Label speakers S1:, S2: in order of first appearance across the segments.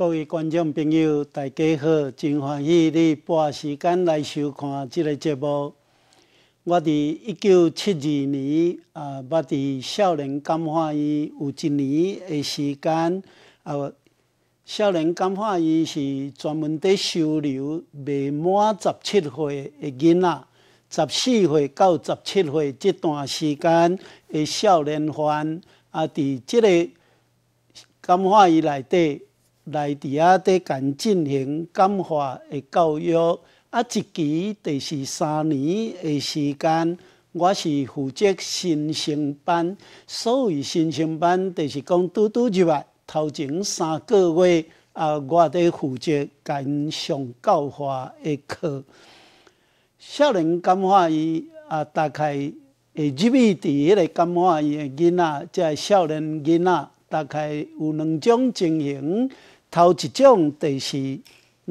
S1: 各位观众朋友，大家好！真欢喜你拨时间来收看这个节目。我伫1972年捌伫少年感化院有一年的时间少年感化院是专门伫收留未满17岁的囡仔，14岁到17岁这段时间的少年犯伫这个感化院内底。来伫遐甲进行感化的教育，一期就是3年的时间。我是负责新生班，所谓新生班，就是讲拄入来头前3个月，我伫负责甲因上教化的课。少年感化院大概会入去伫迄个感化院的囡仔，即少年囡仔，大概有2种情形。头一种就是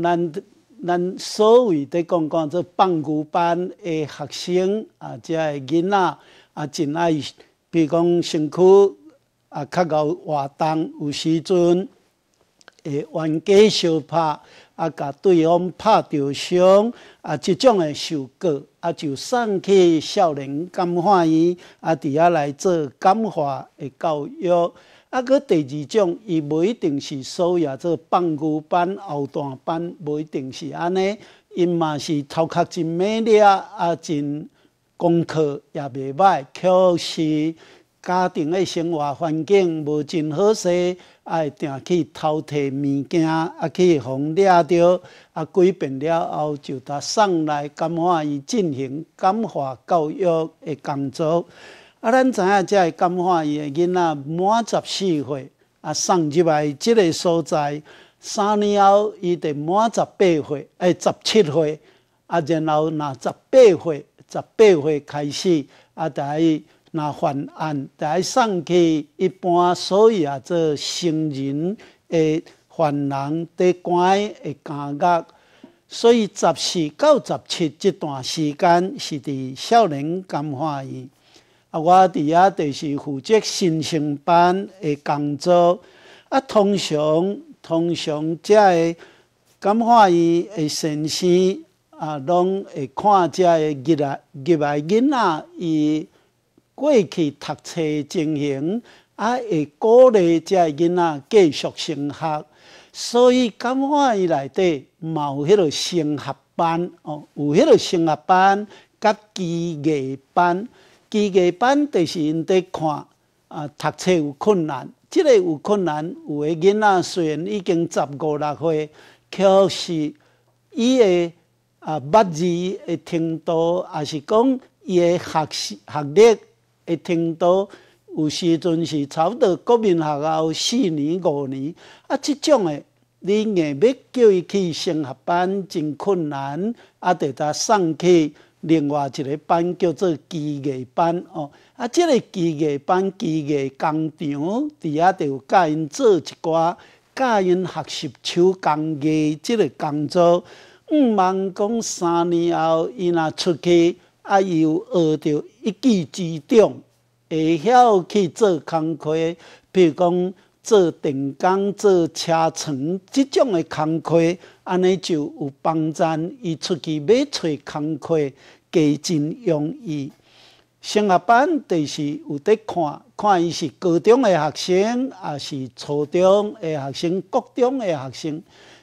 S1: 咱所谓的讲做放牛班的学生这个囡仔真爱，比如讲身躯较够活动，有时阵会冤家相拍甲对方拍着伤这种的受过就送去少年感化院伫遐来做感化的教育。搁第2种，伊无一定是所谓做放牛班、后段班，无一定是安尼。因嘛是头壳真美丽真功课也袂歹，可是家庭的生活环境无真好势，会定去偷摕物件，去互掠着，改变了后就送来感化院进行感化教育的工作。咱知影，这个感化院的囡仔满14岁，送入来这个所在，3年后伊就满18岁，17岁，然后若18岁开始，就若犯案，就送去一般所谓做成人的犯人伫关的监狱。所以14到17这段时间是伫少年感化院。我伫遐就是负责新生班的工作。通常这个感化院的先生拢会看这个入来囡仔伊过去读册的情形，会鼓励这个囡仔继续升学。所以感化院内底嘛有迄个升学班有迄个升学班甲基艺班。基艺班就是因在看读册有困难，这个有困难，有的囡仔虽然已经15、16岁，可是伊的捌字的程度，也是讲伊的学历的程度，有时阵是差不多国民学校4年5年这种的，你硬要叫伊去升学班真困难，就送去。另外一个班叫做基艺班这个基艺班基艺工厂伫遐就有教因做一寡教因学习手工艺这个工作。茫讲3年后伊若出去伊有学着一技之长，会晓去做工课，比如讲做电工、做车床这种的工课，安尼就有帮助伊出去要找工课。加真容易。升学班就是有在看伊是高中的学生，还是初中的学生、国中的学生。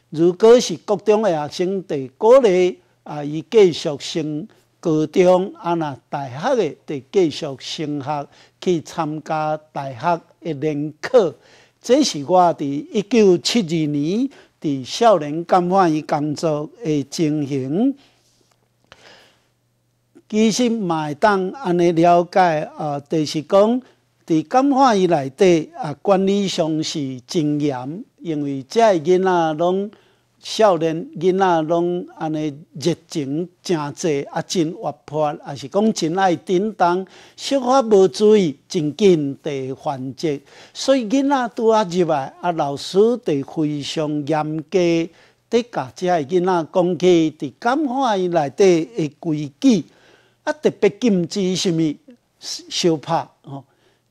S1: 如果是国中的学生，就鼓励伊继续升高中，若大学的就继续升学去参加大学的联考。这是我伫1972年伫少年感化院工作的情形。其实嘛会当安尼了解就是讲伫感化院内底管理上是真严，因为这个囡仔拢少年囡仔拢安尼热情真济真活泼，也是讲真爱振动，小可无注意真紧就犯罪。所以囡仔拄入来老师就非常严格伫甲这个囡仔讲起伫感化院内底的规矩。特别禁止什么相拍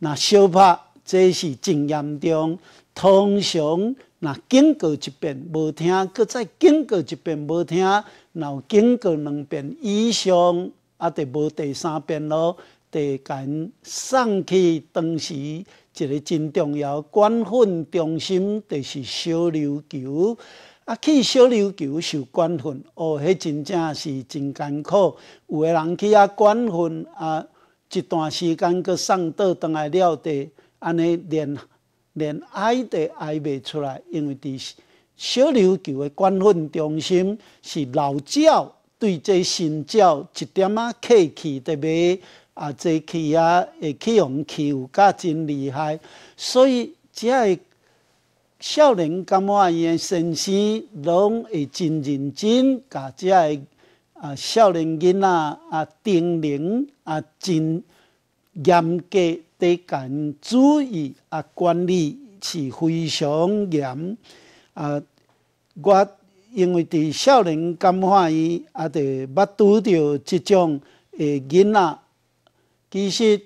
S1: 那相拍这是真严重。通常若警告一遍无听，搁再警告一遍无听，若有警告2遍以上，就无第3遍咯。就甲因送去当时一个真重要管训中心，就是小琉球。去小琉球受管训，迄真正是真艰苦。有个人去遐管训，一段时间搁送倒转来了地，安尼连哀都哀袂出来，因为伫小琉球的管训中心是老鸟对这新鸟一点客气都袂。这气会去互欺负甲真厉害，所以只个少年感化院的先生，拢会真认真，甲这个少年囡仔叮咛真严格地甲因注意管理是非常严。我因为伫少年感化院就捌拄着即种囡仔。其实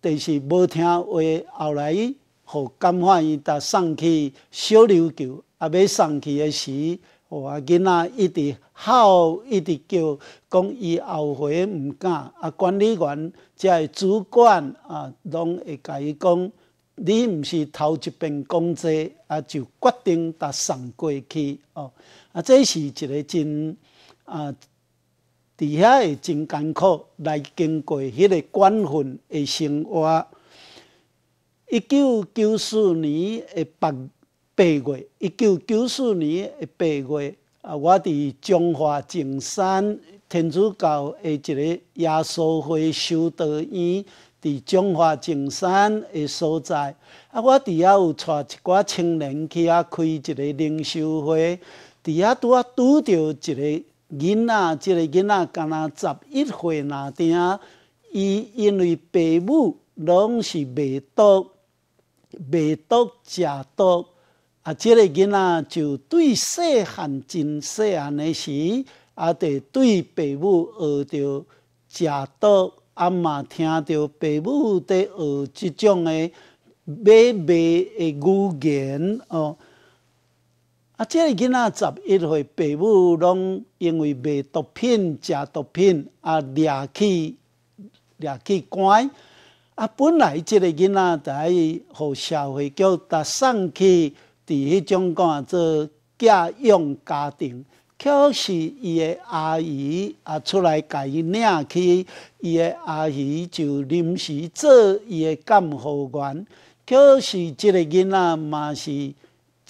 S1: 就是无听话，后来互感化院甲送去小琉球，要送去的时，囡仔一直哭，一直叫，讲伊后悔毋敢。管理员即个主管拢会甲伊讲，你毋是头一遍讲这，就决定甲送过去这是一个真伫遐会真艰苦，来经过迄个管训的生活。1994年的8月，1994年的8月，我伫中华净山天主教的一个耶稣会修道院，伫中华净山的所在。我伫遐有带一寡青年去遐开一个灵修会，伫遐拄着一个囡仔，即个囡仔敢若11岁那丁，伊因为爸母拢是卖毒、食毒，即个囡仔就对细汉真细汉的时，就对爸母学着食毒，嘛听着爸母在学即种的买卖的语言即个囡仔11岁，爸母拢因为卖毒品、食毒品，掠去关。本来即个囡仔就爱互社会局送去伫迄种讲做寄养家庭，可是伊的阿姨出来甲伊领去，伊的阿姨就临时做伊的监护员，可是即个囡仔嘛是。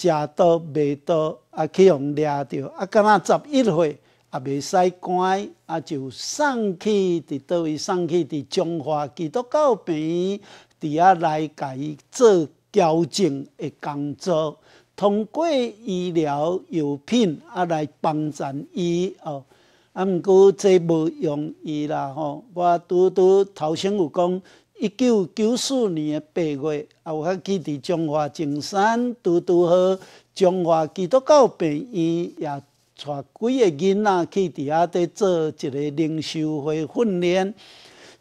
S1: 食毒卖毒去互掠着，敢若11岁袂使关，就送去伫倒位送去伫中华基督教病院，伫遐来甲伊做矫正的工作，通过医疗药品来帮助伊毋过这无容易啦我拄头先有讲。1994年的8月，我去伫中华净山，拄好中华基督教病院也带几个囡仔去伫遐伫做一个灵修会训练。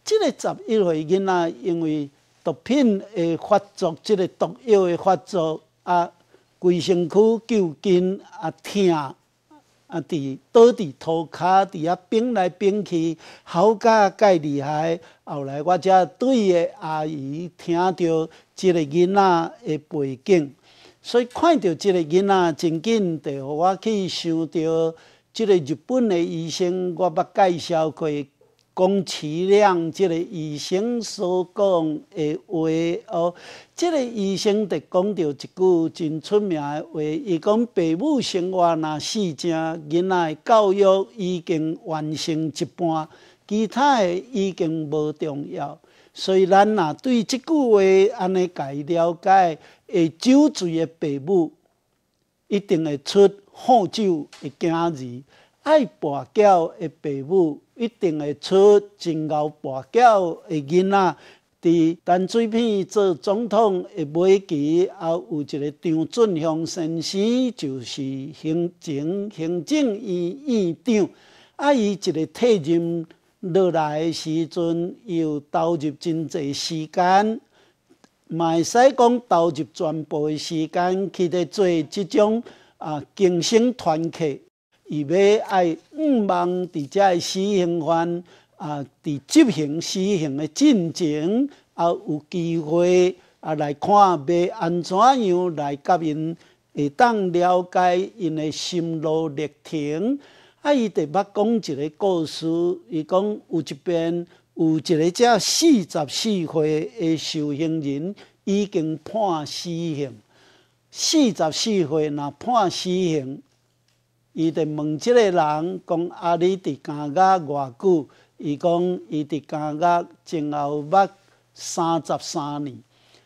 S1: 这个11岁囡仔因为毒品的发作，这个毒药的发作规身躯揪筋痛。倒伫涂骹，伫遐冰来冰去，好甲介厉害。后来我才对个阿姨听到即个囡仔的背景，所以看到即个囡仔，真紧就互我去想到即个日本的医生，我捌介绍过。龚其亮这个医生所讲的话这个医生就讲到一句真出名的话，伊讲父母生活若死正，囡仔的教育已经完成一半，其他的已经无重要。所以咱若对这句话安尼家了解，会酒醉的父母一定会出好酒的囝儿，爱跋筊的父母。一定会出真牛跋筊的囡仔，伫陈水扁做总统的尾期，有一个张俊雄先生，就是行政院院长。伊一个退任落来的时阵，又投入真侪时间，嘛会使讲投入全部的时间去咧做即种竞争团契，伊要爱望伫遮的死刑犯伫执行死刑的进程有机会来看要安怎样来甲因会当了解因的心路历程。伊就捌讲一个故事，伊讲有一遍有一个只44岁的受刑人已经判死刑，44岁若判死刑，伊就问即个人讲：你伫监狱偌久？伊讲伊伫监狱前后捌33年，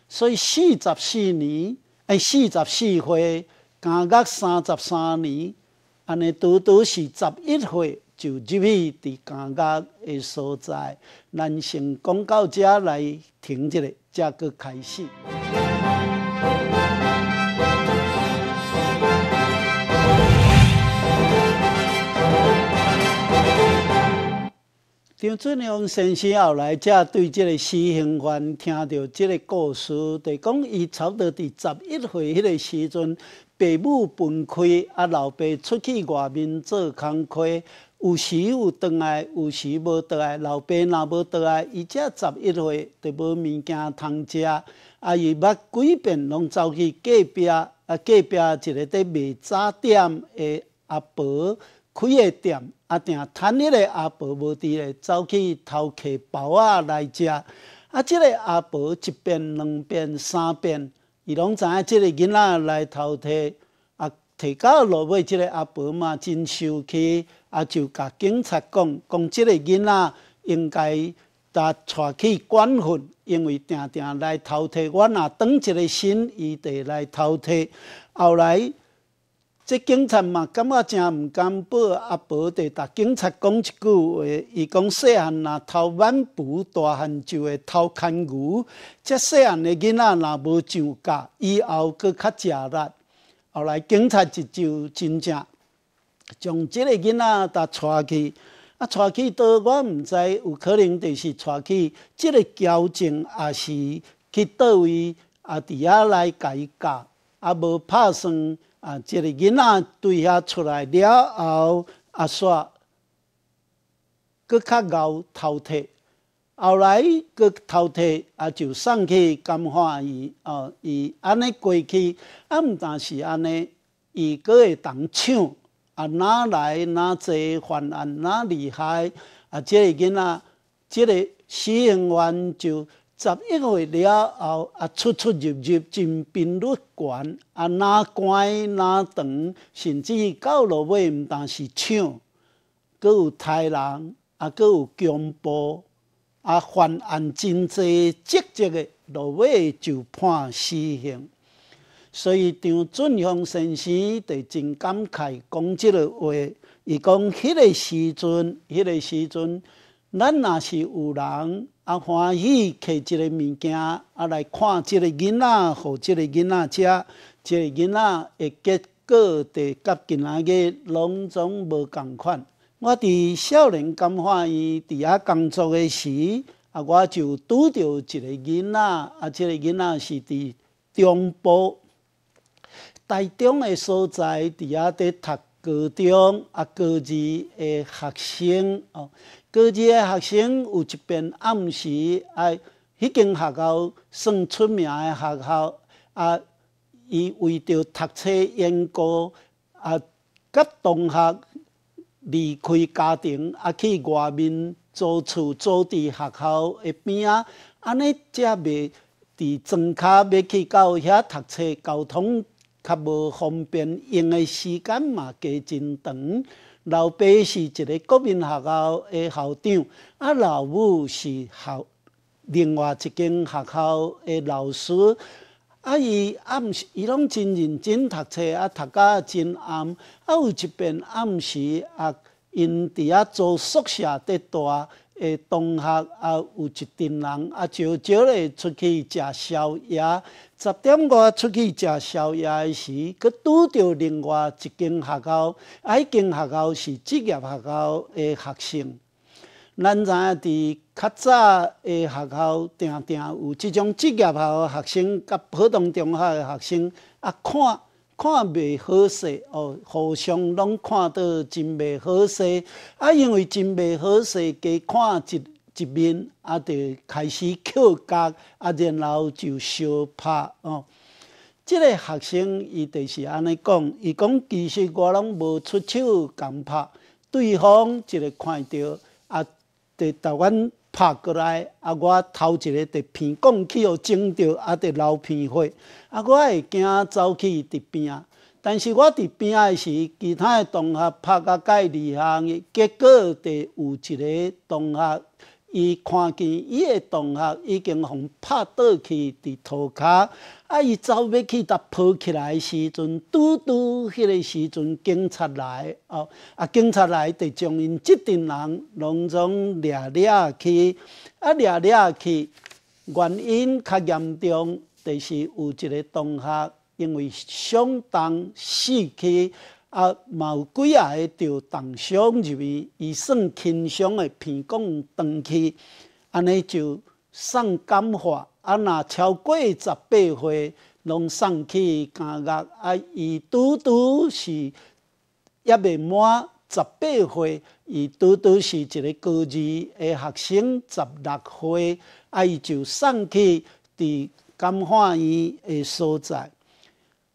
S1: 所以44年44岁，监狱33年。安尼拄拄是11岁就入去伫监狱的所在。咱先讲到遮来停一下，才搁开始。张俊雄先生后来才对这个死刑犯听到这个故事，就讲伊差不多伫11岁迄个时阵。父母分开，老爸出去外面做工课，有时有倒来，有时无倒来。老爸若无倒来，伊才11岁，就无物件通食。伊捌几遍拢走去隔壁，隔壁一个在卖早点的阿婆开的店，定趁迄个阿婆无伫咧，走去偷摕包仔来食。即个阿婆一遍、两遍、三遍。伊拢知影即个囡仔来偷摕，摕到落尾，即个阿婆嘛真生气，就甲警察讲即个囡仔应该带去管训，因为定定来偷摕，我若转一个身，伊就来偷摕。后来，这警察嘛感觉真毋甘保，阿婆就甲警察讲一句话，伊讲细汉若偷挽布，大汉就会偷牵牛。这细汉的囡仔若无上教，以后佫较食力。后来警察就真正将即个囡仔带去，带去倒我毋知，有可能就是带去即个矫正，也是去倒位伫遐来甲伊教，无拍算。即个囡仔对遐出来了后，煞佫较敖偷摕，后来佫偷摕，就送去监法院。伊安尼过去，毋但是安尼，伊佫会当抢，哪来哪济犯案，哪厉害。即个囡仔，即个死刑犯就。11岁了后，出入入真频率悬，哪关哪长，甚至到落尾毋但是抢，佫有杀人，佫有强暴，犯案真济积极的，落尾就判死刑。所以张俊雄先生就真感慨讲即个话，伊讲迄个时阵，咱若是有人。欢喜摕一个物件来看即个囡仔，互即个囡仔食，即个囡仔的结果就甲今仔日拢总无共款。我伫少年监法院伫遐工作的时，我就拄着一个囡仔，即个囡仔是伫中部台中的所在，伫遐伫读高中高二的学生高二的学生有一遍暗时，迄间学校算出名的学校，伊为着读册缘故，甲同学离开家庭，去外面租厝，租伫学校的边仔，安尼才袂伫庄脚要去到遐读册，交通较无方便，用的时间嘛加真长。老爸是一个国民学校的校长，老母是另外一间学校的老师。伊暗时伊拢真认真读册，读甲真暗。有一遍暗时因伫遐租宿舍伫住的同学有一群人招咧出去食宵夜。10点外出去食宵夜的时，佮拄着另外一间学校，迄间学校是职业学校的学生。咱知影伫较早的学校，定定有即种职业校学生甲普通中学的学生看袂好势哦，互相拢看到真袂好势，因为真袂好势，加看一面，就开始扣角，然后就相拍哦。即个学生伊就是安尼讲，伊讲其实我拢无出手共拍，对方一个看到就台阮拍过来，我头一个就鼻讲去互整着，就流鼻血，我会惊走去伫边。但是我伫边的时，其他的同学拍甲介厉害的，结果就有一个同学，伊看见伊的同学已经互拍倒去伫涂骹，伊走要去搭抱起来的时阵，拄迄个时阵警察来哦，警察来就将因即阵人拢总掠去，掠去，原因较严重，就是有一个同学因为伤重死去。嘛有几个着重伤入去，伊算轻伤的鼻孔断去，安尼就送感化。若超过18岁，拢送去监狱。伊拄是也未满18岁，伊拄是一个高二的学生，16岁，伊就送去伫监化院的所在。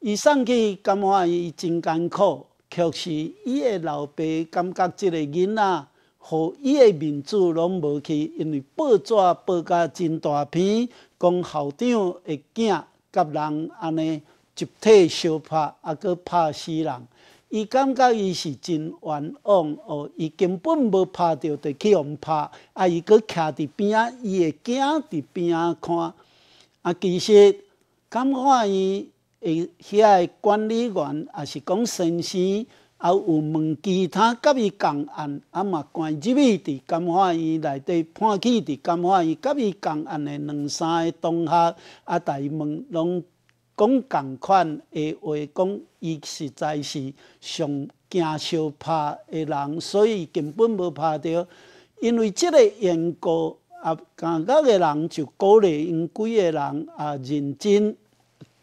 S1: 伊送去监化院真艰苦，确实伊的老爸感觉即个囡仔，互伊的面子拢无去，因为报纸报甲真大篇，讲校长的囝甲人安尼集体相拍，搁拍死人。伊感觉伊是真冤枉哦，伊根本无拍到，就去互拍，伊搁徛伫边仔，伊会惊伫边仔看。其實监化院遐个管理员也是讲先生，有问其他甲伊共案，嘛关入去伫监化院内底判起伫监化院甲伊共案的2、3个同学，大问拢讲共款的话，讲伊实在是上惊相拍的人，所以根本无拍到。因为即个缘故，监狱的人就鼓励因几个人认真。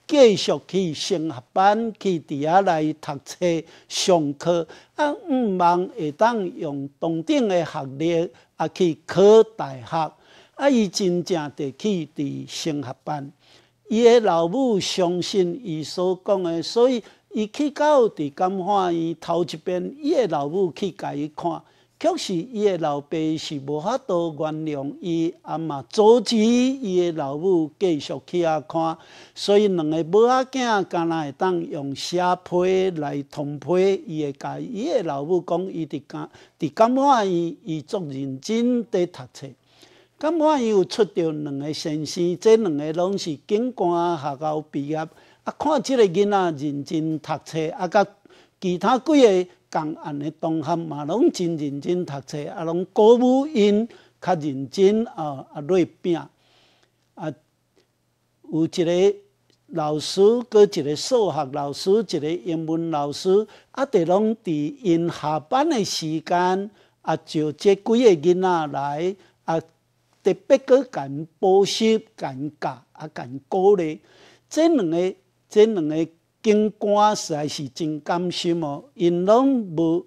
S1: 继续去升学班，去伫遐来读册上课，毋茫会当用同等的学历去考大学。伊真正就去伫升学班。伊的老母相信伊所讲的，所以伊去到伫监化院头一遍，伊的老母去甲伊看。确实，伊的老爸是无法度原谅伊，嘛阻止伊的老母继续去遐看，所以两个母仔囝敢若会当用写批来通批，伊会甲伊的老母讲，伊伫监化院，伊足认真伫读册。监化院有出着2个先生，这2个拢是警官学校毕业，看即个囡仔认真读册，甲其他几个。共案的同学嘛，拢真认真读册，拢鼓舞因较认真落拼。有一个老师，搁一个数学老师，一个英文老师，就拢伫因下班的时间，就这几个囡仔来，特别搁甲因补习、甲因教、甲因鼓励。这两个。警官实在是真甘心哦，因拢无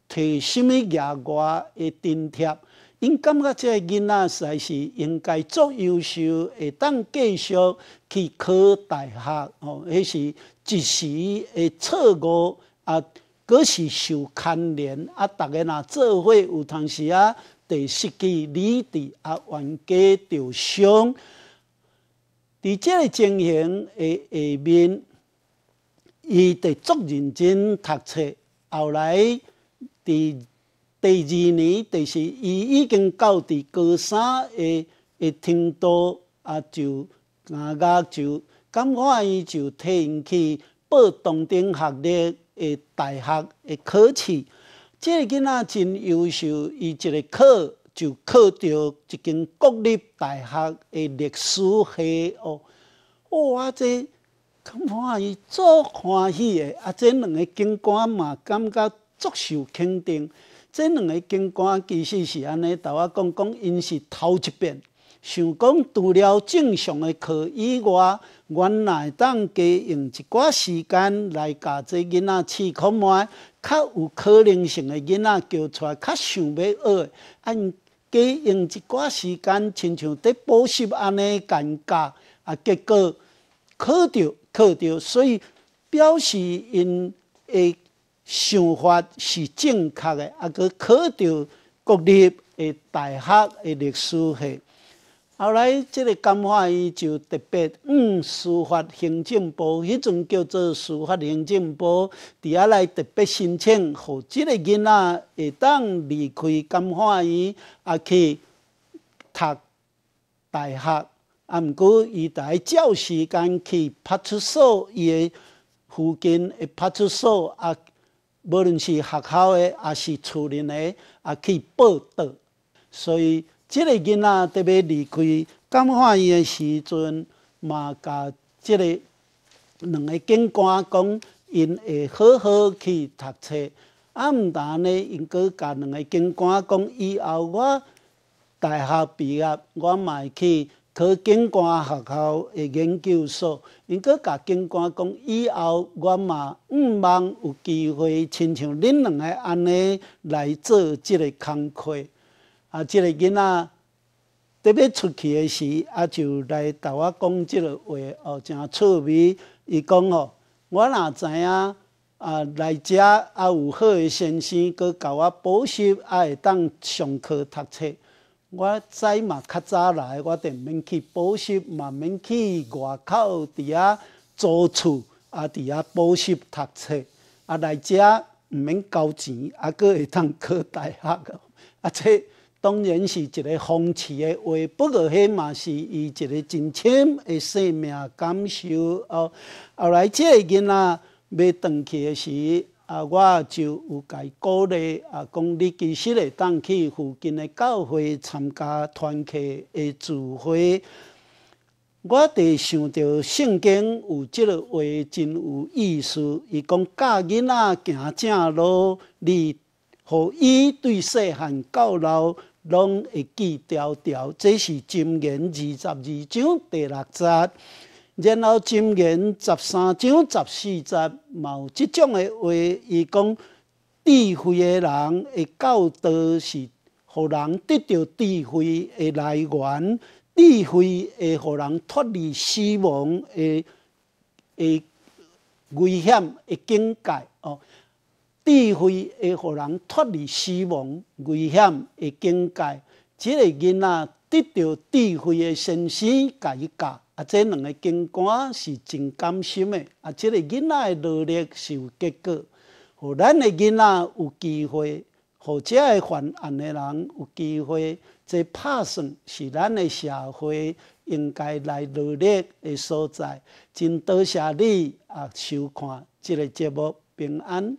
S1: 摕什么额外的津贴，因感觉这个囡仔实在是应该足优秀，会当继续去考大学哦。迄是一时的错误搁是受牵连大家若做伙有当时就失去理智冤家着伤。伫这个情形的下面，伊就足认真读册。后来第2年，就是伊已经到伫高3的程度，就监化院就替因去报同等学历的大学的考试。这个囡仔真优秀，伊一个考。就考到一间国立大学的历史系哦，哇！这监化院足欢喜的，这2个警官嘛感觉足受肯定。这两个警官其实是安尼，甲我讲，因是头一遍想讲，除了正常的课以外，原来当加用一寡时间来甲这囡仔试看卖，较有可能性的囡仔叫出来，较想要学的，按加用一寡时间，亲像在补习安尼感觉，结果考着，所以表示因的想法是正确的，佮考到国立的大学的历史系。后来，这个感化医就特别司法行政部，迄阵叫做司法行政部，伫遐来特别申请，互这个囡仔会当离开感化医，去读大学。毋过，伊在照时间去派出所，伊的附近的派出所无论是学校的，也是厝人的，去报道。所以，这个囡仔特别离开感化医的时阵，嘛甲这个两个警官讲，因会好好去读册。毋但呢，因阁甲两个警官讲，以后我大学毕业，我嘛会去考警官学校的研究所。因阁甲警官讲，以后我嘛望有机会，亲像恁两个安尼来做即个工课。即个囡仔特别出去的时，就来甲我讲即个话，真趣味。伊讲我若知影来遮有好的先生，佮甲我补习，会当上课读册。我早嘛较早来，我就免去补习，嘛免去外口伫遐租厝，伫遐补习读册。来遮毋免交钱，佮会当考大学。这当然是一个讽刺的话，不过迄嘛是伊一个真深的生命感受。后来这个囡仔要转去的时，我就有甲伊鼓励，讲你其实会当去附近的教会参加团契的聚会。我就想到圣经有即个话真有意思，伊讲教囡仔行正路，你互伊对细汉到老拢会记条条。这是箴言22章第6節。然后箴言13章14節嘛有即种的话，伊讲智慧的人的教导是互人得到智慧的来源，智慧会互人脱离死亡的危险的境界。智慧会互人脱离死亡危险的境界。这个囡仔得到智慧的先生甲伊教。这两个警官是真甘心的。这个囡仔的努力是有结果，互咱的囡仔有机会，互这个犯案的人有机会。这拍算是咱的社会应该来努力的所在。真多谢你收看这个节目，平安。